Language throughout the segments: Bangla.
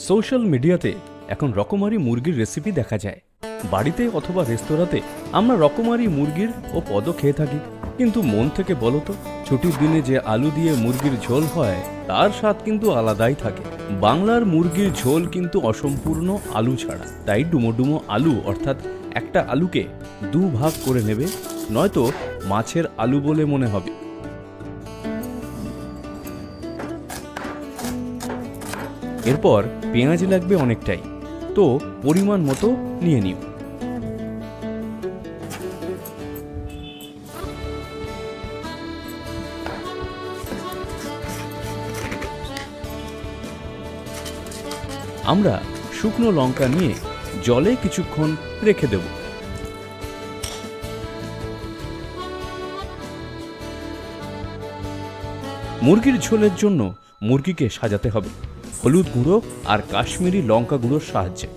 সোশ্যাল মিডিয়াতে এখন রকমারি মুরগির রেসিপি দেখা যায়। বাড়িতে অথবা রেস্তোরাঁতে আমরা রকমারি মুরগির ও পদ খেয়ে থাকি, কিন্তু মন থেকে বলো তো, ছুটির দিনে যে আলু দিয়ে মুরগির ঝোল হয় তার স্বাদ কিন্তু আলাদাই থাকে। বাংলার মুরগির ঝোল কিন্তু অসম্পূর্ণ আলু ছাড়া, তাই ডুমো আলু অর্থাৎ একটা আলুকে দুভাগ করে নেবে, নয়তো মাছের আলু বলে মনে হবে। এরপর পেঁয়াজ লাগবে অনেকটাই, তো পরিমাণ মতো নিয়ে নিও। আমরা শুকনো লঙ্কা নিয়ে জলে কিছুক্ষণ রেখে দেব। মুরগির ঝোলের জন্য মুরগিকে সাজাতে হবে হলুদ গুঁড়ো আর কাশ্মীরি লঙ্কা গুঁড়োর সাহায্যে।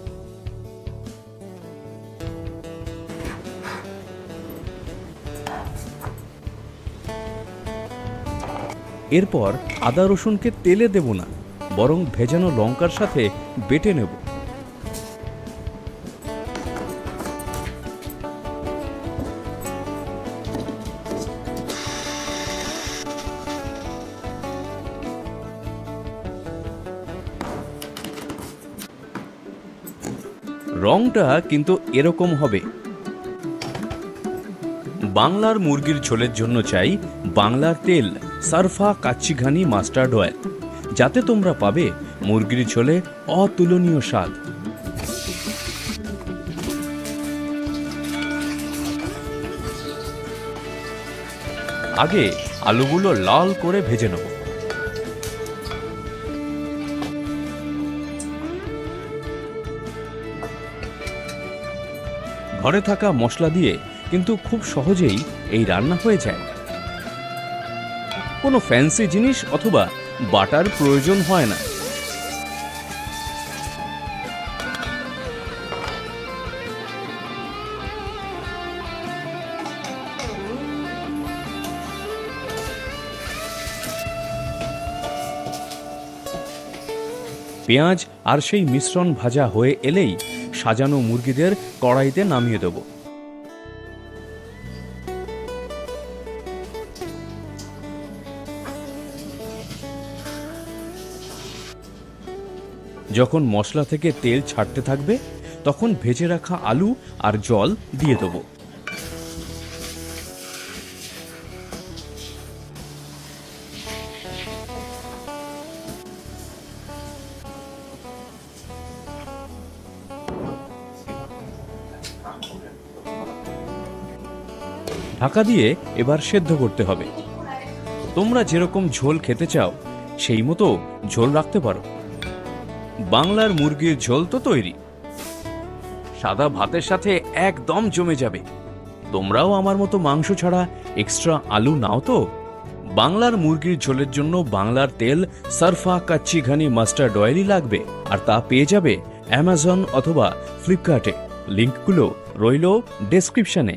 এরপর আদা রসুনকে তেলে দেব না, বরং ভেজানো লঙ্কার সাথে বেটে নেব। রংটা কিন্তু এরকম হবে। বাংলার মুরগির ঝোলের জন্য চাই বাংলার তেল, সারফা কাচ্চি ঘানি মাস্টার্ড অয়েল, যাতে তোমরা পাবে মুরগির ঝোলে অতুলনীয় স্বাদ। আগে আলুগুলো লাল করে ভেজে নেব। ঘরে থাকা মশলা দিয়ে কিন্তু খুব সহজেই এই রান্না হয়ে যায়। কোনো ফ্যান্সি জিনিস অথবা বাটার প্রয়োজন হয় না। পেঁয়াজ আর সেই মিশ্রণ ভাজা হয়ে এলেই সাজানো মুরগিদের কড়াইতে নামিয়ে দেব। যখন মশলা থেকে তেল ছাড়তে থাকবে, তখন ভেজে রাখা আলু আর জল দিয়ে দেব। ঢাকা দিয়ে এবার সেদ্ধ করতে হবে। তোমরা যেরকম ঝোল খেতে চাও সেই মতো ঝোল রাখতে পারো। বাংলার মুরগির ঝোল তো তৈরি, সাদা ভাতের সাথে একদম জমে যাবে। তোমরাও আমার মতো মাংস ছাড়া এক্সট্রা আলু নাও তো। বাংলার মুরগির ঝোলের জন্য বাংলার তেল, সারফা কাচ্চি ঘানি মাস্টার্ড অয়েলই লাগবে, আর তা পেয়ে যাবে অ্যামাজন অথবা ফ্লিপকার্টে। লিঙ্কগুলো রইল ডেসক্রিপশনে।